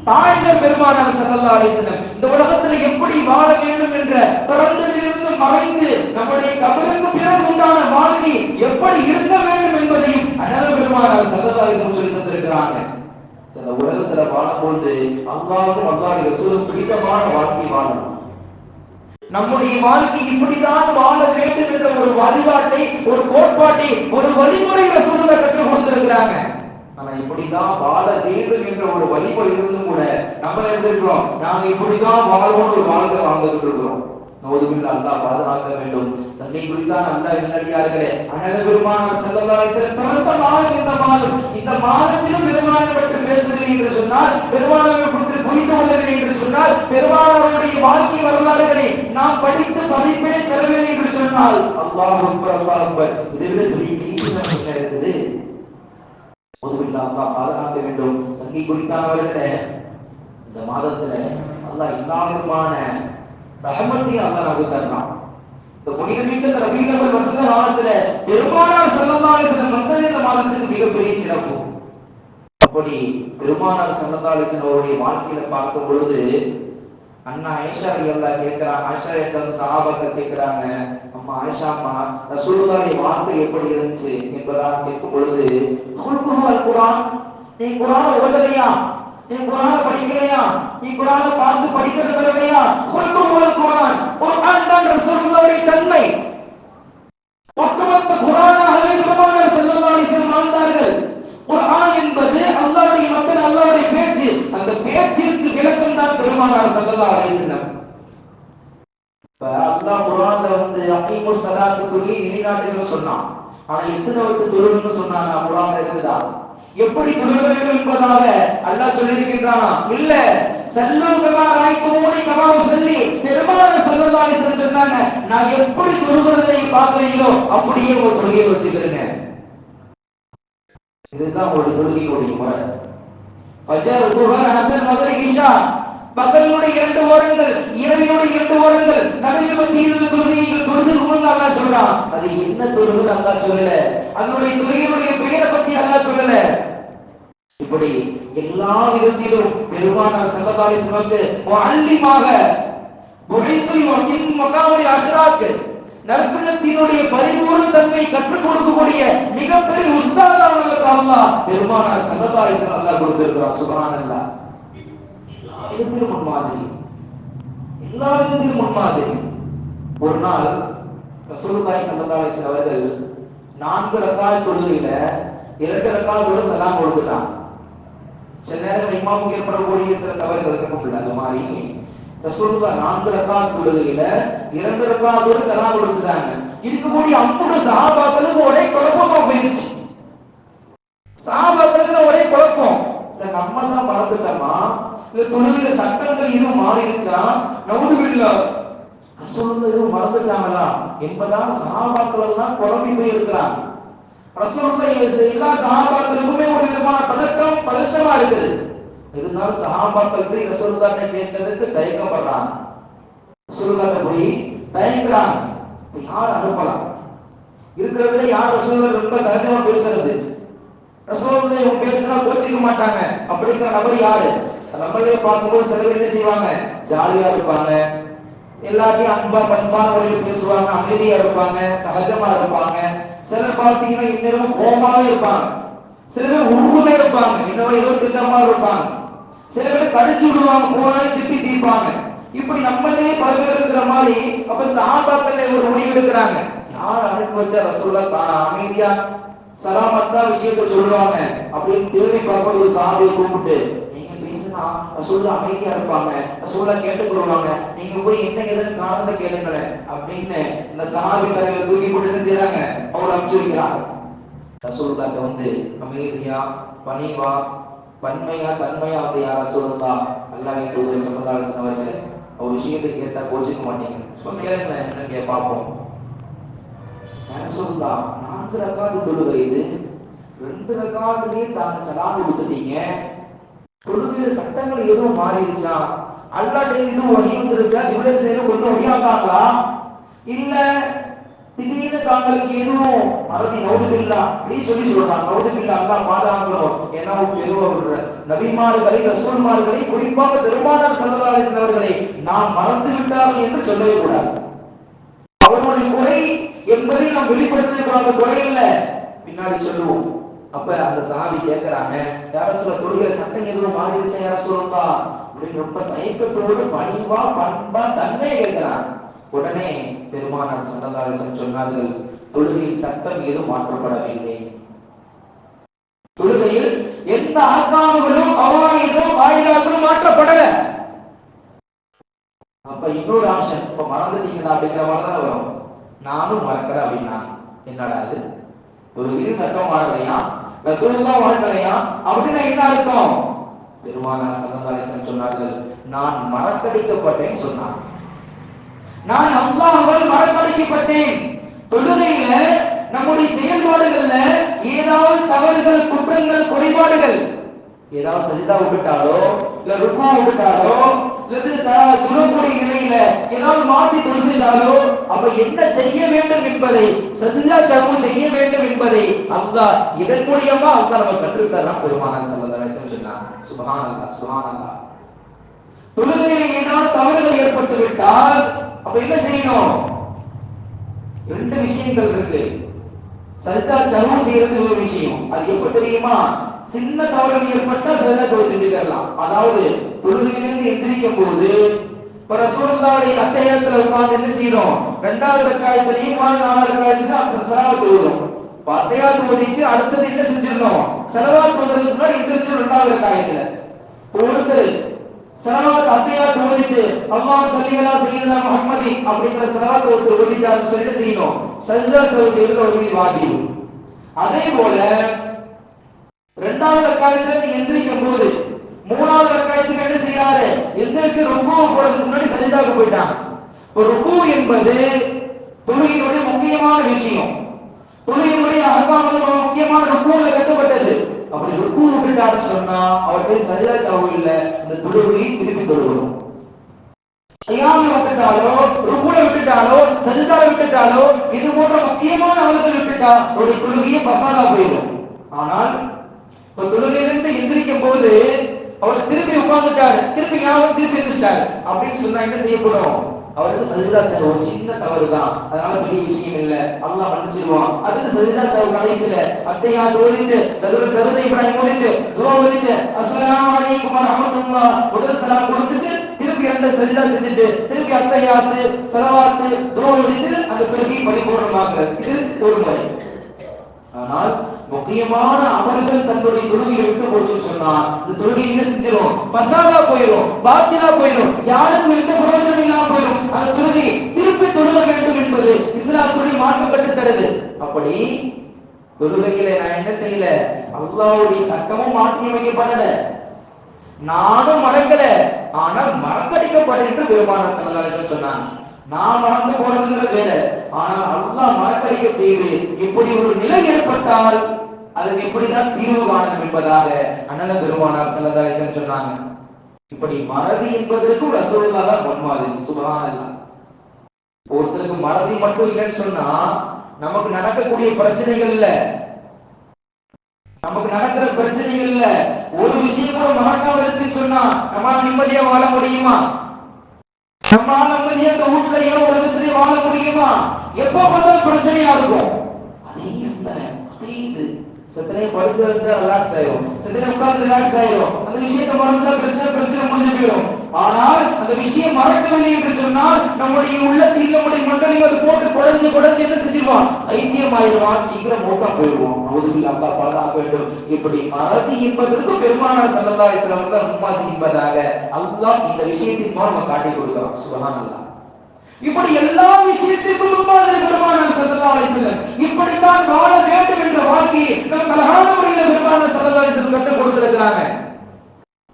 தாய்கள் பெருமானார் ஸல்லல்லாஹு அலைஹி வஸல்லம் இந்த உலகத்தில் எப்படி வாழ வேண்டும் என்ற பிறந்ததிலிருந்து மறைந்து நம்முடைய கபருக்கு பிறகு உண்டான வாழ்க்கை எப்படி இருக்க வேண்டும் என்பதையும் அண்ணல் பெருமானார் ஸல்லல்லாஹு அலைஹி வஸல்லம் சொல்லி தந்திருக்கிறாங்க. இந்த உலகத்துல வாழும்போது அல்லாஹ்வும் அல்லாஹ்வுடைய ரசூலும் பிடித்தமான வாழ்க்கை வாழணும். நம்முடைய வாழ்க்கை இப்படிதான் வாழ வேண்டும் என்ற ஒரு வழிபாட்டை, ஒரு கோட்பாட்டை, ஒரு வழிமுறைகளை சொல்ல கற்றுக் கொடுத்திருக்கிறாங்க. ஆனா இப்படிதான் வாழ வேண்டும் என்ற ஒரு வழிமுறை இருந்தும் கூட நம்ம எப்படி இருக்கிறோம், நாங்க இப்படிதான் வாழணும் ஒரு வாழ்க்கை வாழ்ந்துட்டு இருக்கிறோம். நோதுபில் அல்லாஹ் பாதுகாக்க வேண்டும். சண்டை குறித்தான் அல்லாஹ் நல்லடியார்களே, அண்ணல் பெருமானார் ஸல்லல்லாஹு அலைஹி வஸல்லம் பிறந்த மாதம் இந்த மாதம். இந்த மாதத்திலும் பெருமானாரை பற்றி பேசுகிறேன் என்று சொன்னால், பெருமானாரை பற்றி புரிந்து கொள்ளுகிறேன் என்று சொன்னால், பெருமானாருடைய வாழ்க்கை வரலாறுகளை நாம் படித்து பதிப்பினை பெறவில்லை என்று சொன்னால், அல்லாஹ் அக்பர் அல்லாஹ் அக்பர், இதில் பெரிய கீழ்ச்சி இருக்குது. நோதுபில் அல்லாஹ் பாதுகாக்க வேண்டும். சண்டை குறித்தானவர்களே, இந்த மாதத்துல அல்லாஹ் எல்லா விதமான ரஹமத்தையும் அல்லாஹ் நமக்கு தரலாம். இந்த புனிதமிக்க ரபீஉல் அவ்வல் வசந்த மாதத்துல பெருமானார் ஸல்லல்லாஹு அலைஹி வஸல்லம் வந்தது இந்த மாதத்துக்கு மிகப்பெரிய சிறப்பு. அப்படி பெருமானார் ஸல்லல்லாஹு அலைஹி வஸல்லம் அவருடைய வாழ்க்கையில பார்க்கும் பொழுது அண்ணா ஆயிஷா ரலியல்லாஹு கேட்கிறாங்க. ஆயிஷா கிட்ட சஹாபாக்கள் கேட்கிறாங்க, அம்மா ஆயிஷா அம்மா, ரசூலுல்லாஹி வாழ்க்கை எப்படி இருந்துச்சு என்பதாக கேட்கும் பொழுது, குல்குஹு அல் குர்ஆன், நீ குர்ஆனை ஓதலையா, நீ குர்ஆனை படிக்கலையா, நீ குர்ஆனை பார்த்து படிக்கிறது வரலையா, குல்குஹு அல் குர்ஆன், குர்ஆன் தான் ரசூலுல்லாஹின் தன்மை. ஒட்டுமொத்த குர்ஆனாகவே பெருமானார் ஸல்லல்லாஹு அலைஹி வஸல்லம் வாழ்ந்தார்கள். குர்ஆன் என்பது அல்லாஹ்வுடைய மக்கள், அல்லாஹ்வுடைய பேச்சு. அந்த பேச்சிற்கு விளக்கம் தான் பெருமானார் ஸல்லல்லாஹு அலைஹி வஸல்லம். அல்லாஹ் குர்ஆன்ல அகீமு ஸலாத்து தொழுகை நிலைநாட்டுன்னு சொன்னான். ஆனா எத்தனை வக்து தொழுகணும்னு சொன்னாங்க குர்ஆன்ல இருக்குதா? எப்படி தொழுக வேண்டும் என்பதாக அல்லாஹ் சொல்லியிருக்கின்றானா? இல்ல, சல்லு கமா ராய்துமூனி கமா உஸல்லி. பெருமானார் ஸல்லல்லாஹு அலைஹி வஸல்லம் சொன்னாங்க, நான் எப்படி தொழுகிறதை பார்க்கிறீங்களோ அப்படியே ஒரு தொழுகையை வச்சுக்கிறேங்க. இதுதான் ஒரு தொழுகையுடைய முறை. ஃபஜர், துஹர், அஸர், மக்ரிப், இஷா, பகலுடைய 2 ஓரங்கள், இரவினுடைய 2 ஓரங்கள், நபிகள் மத்தியில் தொழுகைகள் தொழுதுக்கு முன் அல்லாஹ் சொல்றான். அது என்ன தொழுகை அல்லாஹ் சொல்லல, அதனுடைய தொழுகையுடைய பெயரை பத்தி அல்லாஹ் சொல்லல. இப்படி எல்லா விதத்திலும் பெருமானார் ஸல்லல்லாஹு அலைஹி வஸல்லம் முஅல்லிமாக புகைத்து வகின் மகாமி அஸ்ராத், நற்குணத்தினுடைய பரிபூர்ண தன்மை கற்றுக் கொடுக்கக்கூடிய மிகப்பெரிய உஸ்தாதானவர்களுக்கு அல்லாஹ் பெருமானார் ஸல்லல்லாஹு அலைஹி வஸல்லம் அல்லாஹ் கொடுத்திருக்கிறார். சுப்ஹானல்லாஹ். எல்லா விதத்திலும் முன்மாதிரி, எல்லா விதத்திலும் முன்மாதிரி. ஒரு நாள் ரசூலுல்லாஹி ஸல்லல்லாஹு அலைஹி வஸல்லம் அவர்கள் 4 ரக்காத் தொழுகையில 2 ரக்காத்தோட சலாம் கொடுத்துட்டாங்க. சில நேரம் இமாமுக்கு ஏற்படக்கூடிய சில தவறுகள் இருக்க அந்த மாதிரி ரசூலுல்லாஹ் 4 ரக்காத் தொழுகையில 2 ரக்காத்தோட சலாம் கொடுத்துட்டாங்க. இருக்கக்கூடிய 50 சஹாபாக்களுக்கு ஒரே குழப்பமா போயிடுச்சு. சஹாபாக்களுக்கு ஒரே குழப்பம். இல்ல நம்ம தான் மறந்துட்டோமா, இல்ல தொழுகையில சட்டங்கள் எதுவும் மாறிடுச்சா, நவுதுபில்லாஹ் ரசூலுல்லாஹ் எதுவும் மறந்துட்டாங்களா என்பதால் சஹாபாக்கள் எல்லாம் குழம்பி போயிருக்கிறாங்க. ரசூலுல்லாஹ் எல்லா சஹாபாக்களுக்குமே ஒரு விதமான பதட்டம், பதஷ்டமா இருக்குது. இருந்தாலும் சஹாபாக்கள் போய் ரசூலுல்லாஹ் கேட்கிறதுக்கு தயக்கப்படுறாங்க. ரசூலுல்லாஹ் போய் தயங்குறாங்க. யார் அனுப்பலாம்? இருக்கிறதுல யார் ரசூலுல்லாஹ் ரொம்ப சகஜமா பேசுறது, ரசூலுல்லாஹ் இவங்க பேசினா கோச்சிக்க மாட்டாங்க அப்படிங்கிற நபர் யாரு? நம்மளே பார்க்கும்போது சில பேர் என்ன செய்வாங்க, ஜாலியா இருப்பாங்க, எல்லாத்தையும் அன்பா பண்பான முறையில் பேசுவாங்க, அமைதியா இருப்பாங்க, சகஜமா இருப்பாங்க. சிலர் பார்த்தீங்கன்னா இந்நேரம் கோபமாவே இருப்பாங்க, சில பேர் உருகுதே இருப்பாங்க, இன்னும் ஏதோ திட்டமா இருப்பாங்க, சில பேர் கடிச்சு விடுவாங்க, போனாலே திப்பி தீர்ப்பாங்க. இப்படி நம்மளே பல பேர் இருக்கிற மாதிரி அப்ப சஹாபாக்கள் ஒரு முடிவு எடுக்கிறாங்க. யார் அனுப்பி வச்சா ரசூலுல்லாஹ் சானா அமைதியா சலாமத்தா விஷயத்தை சொல்லுவாங்க அப்படின்னு தேவை பார்ப்பது ஒரு சஹாபியை கூப்பிட்டு, நீங்க பேசினா ரசூலுல்லாஹ் அமைதியா இருப்பாங்க, ரசூலுல்லாஹ் கேட்டுக்கொள்வாங்க, நீங்க போய் என்ன ஏதுன்னு காரணத்தை கேளுங்களேன் அப்படின்னு இந்த சஹாபி தரையில தூக்கி போட்டு என்ன செய்யறாங்க, அவங்களை அனுப்பிச்சிருக்கிறாங்க. ரசூலுல்லாஹ் அமைதியா பணிவா பன்மையா தன்மையா யார் ரசூலுல்லாஹ் அல்லாஹ்வின் தூதர் ஸல்லல்லாஹு அலைஹி வஸல்லம் அவர்கள் ஒரு விஷயத்தை கேட்டா கோச்சிக்க மாட்டீங்க, சொல்லுங்க என்னன்னு பார்ப்போம். ரசூலுல்லாஹ் 4 ரக்காத் தொழுகை, இது 2 ரக்காத்துலயே தாங்க சலாம் கொடுத்துட்டீங்க, தொழுகையில சட்டங்கள் எதுவும் மாறிடுச்சா, அல்லாஹ்ட்ட எதுவும் வஹி வந்துருச்சா, ஜிப்ரீல் சேரும் கொண்டு வழியாக்காங்களா, இல்ல திடீர்னு தாங்களுக்கு எதுவும் மறதி நவுதுபில்லா அப்படி சொல்லி சொல்றாங்க. நவுதுபில்லா அல்லாஹ் பாதுகாக்கணும். ஏன்னா பெருவர் நபிமார்களை ரசூல்மார்களை குறிப்பாக பெருமானார் ஸல்லல்லாஹு அலைஹி வஸல்லம் அவர்களை நாம் மறந்து விட்டார்கள் என்று சொல்லவே கூடாது. அவர்களுடைய குறை என்பதை நாம் வெளிப்படுத்த குறை இல்ல, பின்னாடி சொல்லுவோம். அப்ப அந்த சஹாபி கேட்கிறாங்க, யார சொல்ல தொழுகிற சட்டம் எதுவும் மாறிடுச்சா யார சொல்லா அப்படின்னு ரொம்ப தயக்கத்தோடு பணிவா பண்பா தன்மையை கேட்கிறாங்க. உடனே பெருமானார் ஸல்லல்லாஹு அலைஹி வஸல்லம் சொன்னார்கள், தொழுகையில் சட்டம் ஏதும் மாற்றப்படவில்லை. தொழுகையில் எந்த அஹ்காம்களும் கவாயிதும் காயிதாக்களும் மாற்றப்படல. அப்ப இன்னொரு ஆப்ஷன், இப்ப மறந்துட்டீங்களா அப்படிங்கிற மாதிரி தான் வரும். நானும் மறக்கல அப்படின்னா என்னடா அது, தொழுகையில் சட்டம் மாறலையா, ரசூலுல்லாஹ் மாறலையா அப்படின்னா என்ன அர்த்தம்? பெருமானார் ஸல்லல்லாஹு அலைஹி வஸல்லம் சொன்னார்கள், நான் மறக்கடிக்கப்பட்டேன்னு சொன்னான். நான் அல்லாஹ்வால் மறக்கடிக்கப்பட்டேன். தொழுகையில நம்முடைய செயல்பாடுகள்ல ஏதாவது தவறுகள், குற்றங்கள், குறைபாடுகள், ஏதாவது சஜிதா விட்டுட்டாலோ இல்ல ருக்கு விட்டுட்டாலோ இல்ல சுழக்கூடிய நிலையில ஏதாவது மாற்றி தொழுதாலோ அப்ப என்ன செய்ய வேண்டும் என்பதை, சஜிதா தர்மு செய்ய வேண்டும் என்பதை அல்லாஹ் இதன் மூலியமா அல்லாஹ் நம்ம கற்றுத்தரலாம். பெருமானார் ஸல்லல்லாஹு அலைஹி வஸல்லம் சொன்னாங்க. சுப்ஹானல்லாஹ், சுப்ஹானல்லாஹ். தொழுகையில் ஏதாவது தவறுகள் ஏற்பட்டு விட்டால் அப்ப என்ன செய்யணும்? ரெண்டு விஷயங்கள் இருக்கு. சஜிதா தர்மு செய்யறது ஒரு விஷயம். அது எப்ப தெரியுமா? சின்ன தவறு ஏற்பட்டா சஜிதா தர்மு செஞ்சுக்கலாம். அதாவது தொழுகையிலிருந்து எந்திரிக்கும் போது இப்ப ரசூலுல்லாஹி அத்தஹியாத்துல உட்கார்ந்து என்ன செய்யணும்? இரண்டாவது ரக்காயத்திலையும் நாலாவது ரக்காயத்திலும் ஸலவாத் ஓதுறோம். அத்தஹியாத் ஓதிட்டு அடுத்தது என்ன செஞ்சிடணும்? ஸலவாத் ஓதுறதுக்கு முன்னாடி எந்திரிச்சு இரண்டாவது ரக்காயத்துல ஒருத்தர் ஸலவாத் அத்தஹியாத் ஓதிட்டு அல்லாஹ் ஸல்லி அலா சய்யிதினா முஹம்மதி அப்படிங்கிற ஸலவாத் ஒருத்தர் ஓதிட்டாருன்னு சொல்லிட்டு செய்யணும். சஜ்தா தர்மு செய்யறது ஒரு வாஜிப். அதே போல இரண்டாவது ரக்காயத்துல எந்திரிக்கும் போது மூணாவது ரக்காயத்துக்கு என்ன செய்யறாரு? எந்திரிச்சு ருக்கு போறதுக்கு முன்னாடி சஜிதாக்கு போயிட்டாங்க. இப்போ ருக்கு என்பது தொழுகையுடைய முக்கியமான விஷயம். தொழுகையுடைய அஹ்காம்கள் முக்கியமான ருக்குல கட்டப்பட்டது. அப்படி ருக்கு விட்டுட்டாருன்னு சொன்னா அவருக்கு சஜிதா சாவு இல்ல, இந்த தொழுகையை திருப்பி தொழுகணும். ஸியாம் விட்டுட்டாலோ ருக்குல விட்டுட்டாலோ சஜிதா விட்டுட்டாலோ இது போன்ற முக்கியமான அமல்கள் விட்டுட்டா ஒரு தொழுகையை பசாலா போயிடும். ஆனால் இப்ப தொழுகையிலிருந்து எந்திரிக்கும் போது அவர் திருப்பி உட்கார்ந்துட்டாரு, திருப்பி ஞாபகம் திருப்பி எந்திரிச்சிட்டாரு அப்படின்னு சொன்னா என்ன செய்யப்படும்? அவருக்கு சஜிதா செய்ய ஒரு சின்ன தவறு தான், அதனால பெரிய விஷயம் இல்ல, அல்லாஹ் மன்னிச்சிடுவான். அதுக்கு சஜிதா செய்ய கடைசியில அத்தஹியாத் ஓதிட்டு தருதை இப்ராஹிம் ஓதிட்டு துஆ ஓதிட்டு அஸ்ஸலாமு அலைக்கும் வ ரஹ்மத்துல்லாஹ் முதல் சலாம் கொடுத்துட்டு திருப்பி அந்த சஜிதா செஞ்சுட்டு திருப்பி அத்தஹியாத் ஸலவாத் துஆ ஓதிட்டு அந்த தொழுகையை பரிபூர்ணமாக்குறது, இது ஒரு முறை. ஆனால் முக்கியமான அமல்கள் தன்னுடைய தொழுகையை விட்டு போச்சுன்னு சொன்னா இந்த தொழுகை என்ன செஞ்சிடும்? பசாதா போயிடும், பாத்திலா போயிடும், யாருக்கும் எந்த பிரயோஜனம் இல்லாம போயிடும். அந்த தொழுகை திருப்பி தொழுக வேண்டும் என்பது இஸ்லாத்துடைய மார்க்கம் கற்றுத் தருது. அப்படி தொழுகையில நான் என்ன செய்யல? அல்லாஹ்வுடைய சட்டமும் மாற்றி அமைக்கப்படல, நானும் மறக்கல, ஆனால் மறக்கடிக்கப்பட்டேன் என்று பெருமானார் ஸல்லல்லாஹு அலைஹி வஸல்லம் சொன்னாங்க. நான் மறந்து போனதுங்கிறது வேற, ஆனால் அல்லாஹ் மறக்கடிக்க செய்து இப்படி ஒரு நிலை ஏற்பட்டால் அதற்கு எப்படிதான் தீர்வு காணணும் என்பதாக அண்ணன் பெருமானார் ஸல்லல்லாஹு அலைஹி வஸல்லம் சொன்னாங்க. இப்படி மறதி என்பதற்கு ரசூலுல்லாஹ் தான் முன்மாதிரி. சுப்ஹானல்லாஹ். ஒருத்தருக்கு மறதி மட்டும் இல்லைன்னு சொன்னா நமக்கு நடக்கக்கூடிய பிரச்சனைகள் இல்ல, நமக்கு நடக்கிற பிரச்சனைகள் இல்ல, ஒரு விஷயம் கூட மறக்காம இருந்துன்னு சொன்னா நம்மளால நிம்மதியா வாழ முடியுமா? நம்மளால நிம்மதியா இந்த வீட்டுலயோ உலகத்திலேயே வாழ முடியுமா? எப்போ பார்த்தாலும் பிரச்சனையா இருக்கும். அதே சிந்தனை, அதே இது சிந்தனை படுத்து ரிலாக்ஸ் ஆயிரும், சிந்தனை உட்கார்ந்து ரிலாக்ஸ் ஆயிரும், அந்த விஷயத்தை மறந்தா பிரச்சனை முடிஞ்சு போயிடும். ஆனால் அந்த விஷயம் மறக்கவில்லை என்று சொன்னால் நம்முடைய உள்ளத்தில் நம்முடைய மண்டலில் அது போட்டு குழஞ்சு என்ன செஞ்சிருவான்? ஐத்தியம் ஆயிடுவான், சீக்கிரம் மோக்கா போயிடுவான். அவதுவில் அப்பா பாதுகாக்க வேண்டும். இப்படி மறதி என்பதற்கு பெருமானார் ஸல்லல்லாஹு அலைஹி வஸல்லம் தான் முன்மாதிரி என்பதாக அல்லாஹ் இந்த விஷயத்தின் மூலம் நம்ம காட்டிக் கொடுக்கிறான். சுப்ஹானல்லாஹ். இப்படி எல்லா விஷயத்திற்கும் முன்மாதிரி பெருமானார் ஸல்லல்லாஹு அலைஹி வஸல்லம். இப்படித்தான் வாழ வேண்டும் என்ற வாழ்க்கையை நமக்கு அழகான முறையில் பெருமானார் ஸல்லல்லாஹு அலைஹி வஸல்லம் கற்றுக் கொடுத்திருக்கிறாங்க.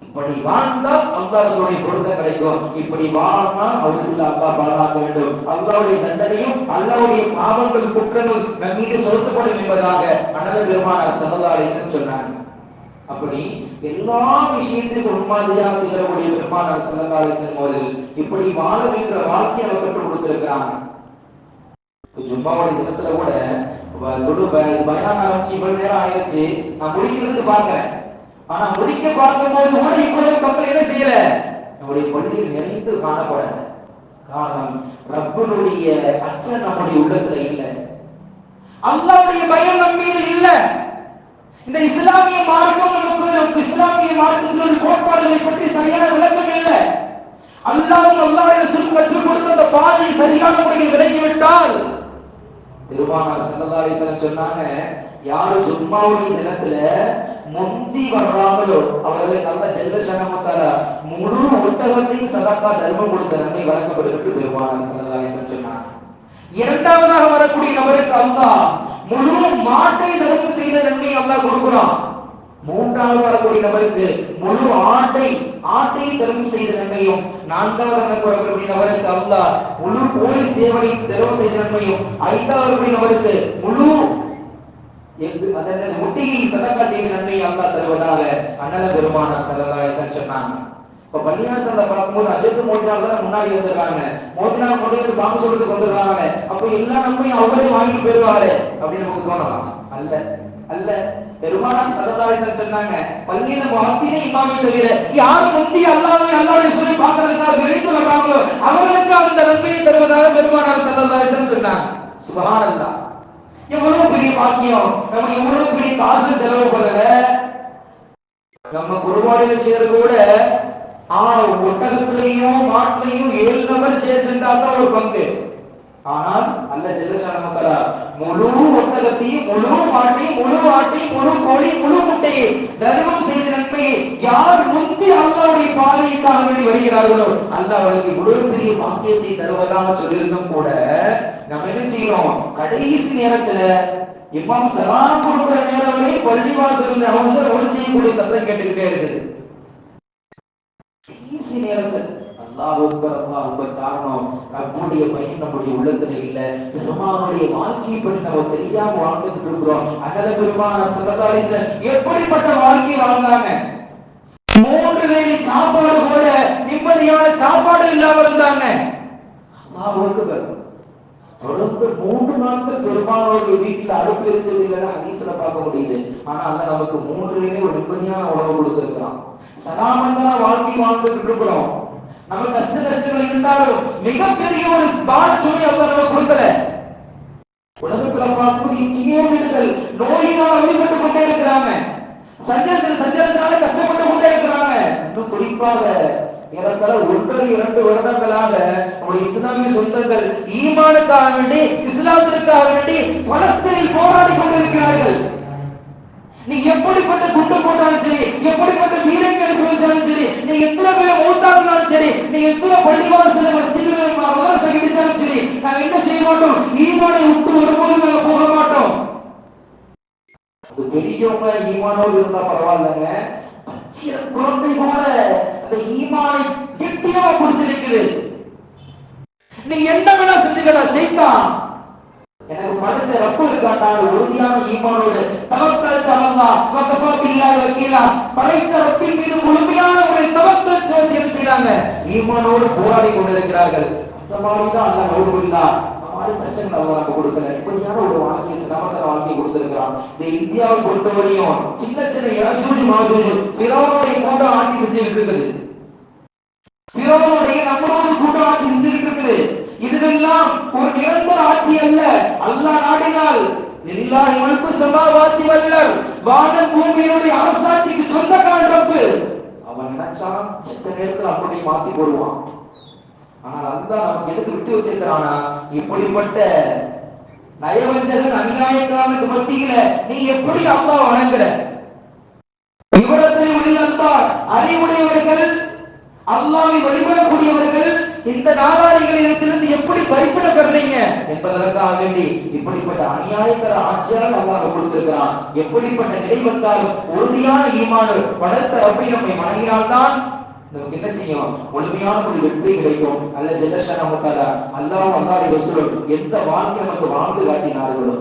இப்படி வாழ்ந்தால் அல்லாஹ்வுடைய பொருத்தம் கிடைக்கும். இப்படி வாழ்ந்தால் அவருக்கு அல்லாஹ் பாதுகாக்க வேண்டும். அல்லாஹ்வுடைய தண்டனையும் அல்லாஹ்வுடைய பாவங்கள் குற்றங்கள் நம் மீது சுமத்தப்படும் என்பதாக அண்ணல் பெருமானார் ஸல்லல்லாஹு அலைஹி வஸல்லம் சொன்னாங்க. அப்படி எல்லா விஷயத்திற்கும் முன்மாதிரியாக திகழக்கூடிய பெருமானார் ஸல்லல்லாஹு அலைஹி வஸல்லம் அவர்கள் இப்படி வாழ வேண்டிய வாழ்க்கையை அவர் கற்றுக் கொடுத்திருக்கிறாங்க. ஜும்மாவுடைய தினத்துல கூட பயான் ஆரம்பிச்சு இவ்வளவு நேரம் ஆயிடுச்சு, நான் முடிக்கிறதுக்கு பாக்குறேன். ஆனா முடிக்க பார்க்கும்போது கூட இவ்வளவு மக்கள் என்ன செய்யல? நம்முடைய பள்ளியில் நிறைந்து காணப்பட காரணம் ரப்பனுடைய அச்சம் நம்முடைய உள்ளத்துல இல்லை, அல்லாஹ்வுடைய பயம் நம் மீது இல்லை. இந்த இஸ்லாமிய மார்க்கம் நமக்கு இஸ்லாமிய மார்க்கத்தினுடைய கோட்பாடுகளை பற்றி சரியான விளக்கம் இல்லை. அல்லாஹ்வும் அல்லாஹ்வுடைய ரசூலும் கற்றுக் கொடுத்த அந்த பாதை சரியான முறையில் விளங்கிவிட்டால் பெருமானார் ஸல்லல்லாஹு அலைஹி வஸல்லம் சொன்னாங்க, யாரு ஜும்மாவுடைய தினத்துல முந்தி வர்றாங்களோ அவர்களுக்கு அல்ல ஜல்ல ஷஅனஹு தஆலா முழு ஒட்டகத்தையும் சதக்கா தர்மம் கொடுத்த நன்மை வழங்கப்படுகிறது பெருமானார் ஸல்லல்லாஹு அலைஹி வஸல்லம் சொன்னாங்க. இரண்டாவதாக வரக்கூடிய நபருக்கு அல்லாஹ் முழு மாட்டை தர்மம் செய்த நன்மை அல்லாஹ் கொடுக்கிறான். மூன்றாவது வரக்கூடிய நபருக்கு முழு ஆட்டை தர்மம் செய்த நன்மையும், நான்காவது வரக்கூடிய நபருக்கு அல்லாஹ் முழு கோழி சேவனை தர்மம் செய்த நன்மையும், ஐந்தாவது வரக்கூடிய நபருக்கு முழு முட்டையை சதக்கா செய்த நன்மையை அல்லாஹ் தருவதாக அண்ணல் பெருமானார் ஸல்லல்லாஹு அலைஹி வஸல்லம் சொன்னாங்க. இப்ப பள்ளிவாசல்ல பார்க்கும்போது அஜத்து மோதினால தான் முன்னாடி வந்துருக்காங்க, மோதினா கொண்டு பாங்க சொல்றதுக்கு வந்துருக்காங்க, அப்ப எல்லா நன்மையும் அவரே வாங்கி பெறுவாரு அப்படின்னு நமக்கு தோணலாம். அல்ல பெருமானார் ஸல்லல்லாஹு அலைஹி வஸல்லம் சொன்னாங்க, பள்ளியில முஅத்தினை இமாமை தவிர யார் முந்தி அல்லாஹ்வுடைய சொல்லி பார்க்கிறதுக்காக விரைந்து வர்றாங்களோ அவர்களுக்கு அந்த நன்மையை தருவதாக பெருமானார் ஸல்லல்லாஹு அலைஹி வஸல்லம் சொன்னாங்க. சுப்ஹானல்லாஹ், எவ்வளவு பெரிய பாக்கியம்! நம்ம எவ்வளவு பெரிய காசு செலவு பண்ணல, நம்ம குருவாடியில சேரு கூட ஒட்டகத்திலையும் மாட்டிலையும் 7 நபர் சேர் சென்றால்தான் ஒரு பங்கு. ஆனால் அல்ல ஜெல்லஷானஹு முழு ஒட்டகத்தையும் முழு மாட்டையும் முழு ஆட்டையும் முழு கோழி முழு முட்டையை தர்மம் செய்த நன்மையை யார் முந்தி அல்லாஹ்வுடைய பாதைக்காக வேண்டி வருகிறார்களோ அல்லாஹ் அவர்களுக்கு இவ்வளவு பெரிய பாக்கியத்தை தருவதாக சொல்லியிருந்தும் கூட நம்ம என்ன செய்யறோம், கடைசி நேரத்துல இமாம் சலாம் கொடுக்கிற நேரம் வரை பள்ளிவாசல் அவசரம் செய்யக்கூடிய சத்தம் கேட்டுக்கிட்டே இருக்குது. கடைசி நேரத்தில் அல்லாஹ் அக்பர் காரணம் நம்முடைய பையன் நம்முடைய உள்ளத்துல இல்ல, பெருமானுடைய வாழ்க்கையை பற்றி நம்ம தெரியாம வாழ்ந்துட்டு இருக்கிறோம். அகல பெருமானார் ஸல்லல்லாஹு அலைஹி வஸல்லம் எப்படிப்பட்ட வாழ்க்கை வாழ்ந்தாங்க? 3 வேளை சாப்பாடு கூட நிம்மதியான சாப்பாடு இல்லாம இருந்தாங்க. அல்லாஹ் அக்பர். தொடர்ந்து 3 நாட்கள் பெருமானுடைய வீட்டில் அடுப்பு இருக்கிறது இல்லைன்னா ஹதீஸ்ல பார்க்க முடியுது. ஆனா அல்லாஹ் நமக்கு 3 வேளை ஒரு நிம்மதியான உணவு கொடுத்திருக்கிறான். சலாமந்தான வாழ்க்கை வாழ்ந்துட்டு இருக்கிறோம். நம்ம கஷ்டங்கள் இருந்தாலும் மிகப்பெரிய ஒரு பாரச்சுமை அல்லாஹ் நமக்கு கொடுக்கல. உலகத்துல பார்க்கும்போது இன்ஜினியர்கள் நோயினால் அடிபட்டு கொண்டே இருக்கிறாங்க, சஞ்சலத்தினால கஷ்டப்பட்டு கொண்டே இருக்கிறாங்க. இன்னும் குறிப்பாக ஏறத்தாழ 1-2 வருடங்களாக நம்முடைய இஸ்லாமிய சொந்தங்கள் ஈமானுக்காக வேண்டி இஸ்லாத்திற்காக வேண்டி பலஸ்தீனில் போராடி கொண்டிருக்கிறார்கள். நீ எப்படிப்பட்ட குண்டு போட்டாலும் சரி, எப்படிப்பட்ட வீரர்கள் போட்டாலும் சரி, நீ எத்தனை பேர் மூத்தாஇருந்தாலும் சரி, நீ எத்தனை பள்ளிவாசல் மதரசா கிடைச்சாலும் சரி, நாங்க என்ன செய்ய மாட்டோம், ஈமானை விட்டு வரும்போது நாங்க போக மாட்டோம். அது பெரியவங்க ஈமானோடு இருந்தா பரவாயில்லைங்க, குழந்தை போல அந்த ஈமானை கெட்டியா பிடிச்சிருக்குது. நீ என்ன வேணா செஞ்சுக்கலாம், சைத்தான் எனக்கு படிச்ச ரப்பு இருக்காண்டா, உறுதியான ஈமானோடு தவக்கல் அல்லாஹ் வகஃபா பில்லாஹி வக்கீலா படைத்த ரப்பின் மீது முழுமையான ஒரு தவக்கல் செய்யறாங்க, ஈமானோடு போராடி கொண்டிருக்கிறார்கள். அந்த மாதிரிதான் அல்லாஹ் நவுதுபில்லாஹ் மாதிரி கஷ்டங்கள் அல்லாஹ் கொடுக்கல, இப்படியான ஒரு வாழ்க்கை நமக்கு வாழ்க்கை கொடுத்திருக்கிறான். இந்த இந்தியாவை பொறுத்தவரையும் சின்ன சின்ன யஜூஜ் மாஜூஜ் ஃபிரௌனுடைய கூட்டம் ஆட்சி செஞ்சுட்டு இருக்குது, ஃபிரௌனுடைய நம்மளோட கூட்டம் ஆட்சி செஞ்சுட்டு இருக்குது. இதுவெல்லாம் ஒரு நிரந்தர ஆட்சி அல்ல. அல்லாஹ் நாடினால் லில்லாஹி முல்கு ஸமாவாத்தி வல் அர்த், வானம் பூமியினுடைய அரசாட்சிக்கு சொந்தக்காரன் ரப்பு. அவன் நினைச்சான் எந்த நேரத்தில் அப்படியே மாத்தி போடுவான். ஆனால் அல்லாஹ் நமக்கு எதுக்கு விட்டு வச்சிருக்கிறானா, இப்படிப்பட்ட நயவஞ்சகன் அநியாயக்காரனுக்கு மத்தியில நீ எப்படி அல்லாஹ் வணங்குற? இவ்விடத்தில் உள்ள அல்லாஹ் அறிவுடையவர்கள், அல்லாஹ்வை வழிபடக்கூடியவர்கள் இந்த நாளாளிகளிடத்திலிருந்து எப்படி பறிப்பிட பெறீங்க என்பதற்காக வேண்டி இப்படிப்பட்ட அநியாயக்கர ஆட்சியால் அல்லாஹ் கொடுத்திருக்கிறான். எப்படிப்பட்ட நிலை வந்தாலும் உறுதியான ஈமான் படைத்த ரப்பை நம்மை வணங்கினால்தான் நமக்கு என்ன செய்யும், முழுமையான ஒரு வெற்றி கிடைக்கும். அல்ல ஜல்லஷானஹு தஆலா அல்லாஹ்வும் அல்லாஹ்வுடைய ரசூலும் எந்த வாழ்க்கை நமக்கு வாழ்ந்து காட்டினார்களோ,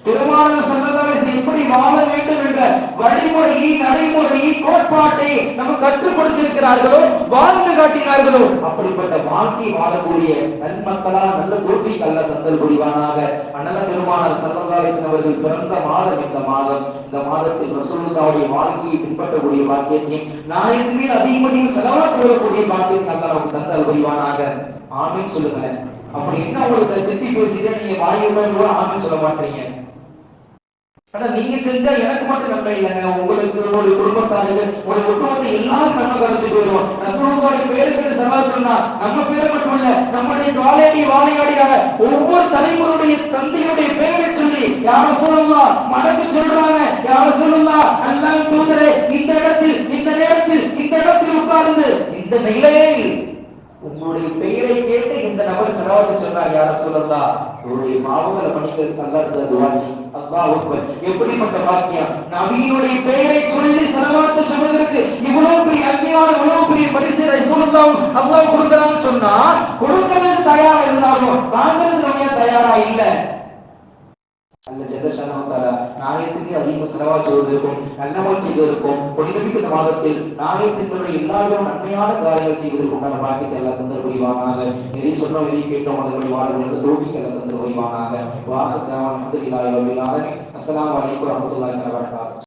பெருமானார் ஸல்லல்லாஹு அலைஹி வஸல்லம் எப்படி வாழ வேண்டும் என்ற வழிமுறையை நடைமுறையை கோட்பாட்டை நமக்கு கற்றுக் கொடுத்திருக்கிறார்களோ, வாழ்ந்து காட்டினார்களோ, அப்படிப்பட்ட வாழ்க்கை வாழக்கூடிய நன்மக்களா நல்ல தோல்விக்கு அல்லாஹ் தந்தல் புரிவானாக. அண்ணல் பெருமானார் ஸல்லல்லாஹு அலைஹி வஸல்லம் அவர்கள் பிறந்த மாதம் இந்த மாதம். இந்த மாதத்தில் ரசூலுல்லாஹ்வுடைய வாழ்க்கையை பின்பற்றக்கூடிய பாக்கியத்தையும் நாயகத்தின் மீது அதிகமாக செலவாக வரக்கூடிய பாக்கியத்தை அல்லாஹ் நமக்கு தந்தல் புரிவானாக. ஆமீன் சொல்லுங்க. அப்படி என்ன உங்களுக்கு திட்டி பேசிட்டே நீங்க வாயுடன் ஆமீன் சொல்ல மாட்டீங்க? ஆனா நீங்க செஞ்சா எனக்கு மட்டும் நன்மை இல்லைங்க, உங்களுக்கு, உங்களுடைய குடும்பத்தாருக்கு, உங்களுடைய குடும்பத்தை எல்லாரும் நன்மை கிடைச்சு போயிடும். ரசூலுல்லாஹி பேருக்கு சவால் சொன்னா நம்ம பேர் மட்டும் இல்ல, நம்முடைய வாழையடி வாழையடியாக ஒவ்வொரு தலைமுறையுடைய தந்தையுடைய பெயரை சொல்லி யார சொல்லலாம் மடங்கு சொல்றாங்க. யார சொல்லலாம் அல்லாஹ் தூதரே, இந்த இடத்தில், இந்த நேரத்தில், இந்த இடத்தில் உட்கார்ந்து இந்த நிலையில் உங்களுடைய பெயரை கேட்டு இந்த நபர் செலவாத்து சொன்னார். யார சொல்லலாம் உங்களுடைய பாவங்களை மன்னிக்கிறதுக்கு அல்லாஹ் துஆச்சி. அல்லாஹ் அக்பர். எப்படிப்பட்ட பாக்கியம்! நபியுடைய பெயரை சொல்லி செலவாத்து சொன்னதற்கு இவ்வளவு பெரிய அன்னியான, இவ்வளவு பெரிய பரிசு ரசூலுல்லாஹ் அல்லாஹ் கொடுக்கறான்னு சொன்னா, கொடுக்கறதுக்கு தயாரா இருந்தாலும் வாங்குறதுக்கு நம்ம தயாரா இல்ல. அல்ல ஜல்லஷானஹு தஆலா நாயத்துக்கு அதிக செலவாத் செய்வதற்கும் நல்லமல் செய்வதற்கும் புனிதமிக்க மாதத்தில் நாயத்தினுடைய எல்லாரும் நன்மையான காரியங்கள் செய்வதற்கும் நம்ம பாக்கியத்தை எல்லாம் தந்தர் புரிவானாக. எதை சொன்னோம், எதை கேட்டோம், அதனுடைய வாழ்வுகளுக்கு தோல்விக்கு எல்லாம் தந்தர் புரிவானாக. வாஹத் அல்ஹம்துலில்லாஹி ரப்பில் ஆலமீன். அஸ்ஸலாமு அலைக்கும் வரஹ்மத்துல்லாஹி வபரகாத்துஹு.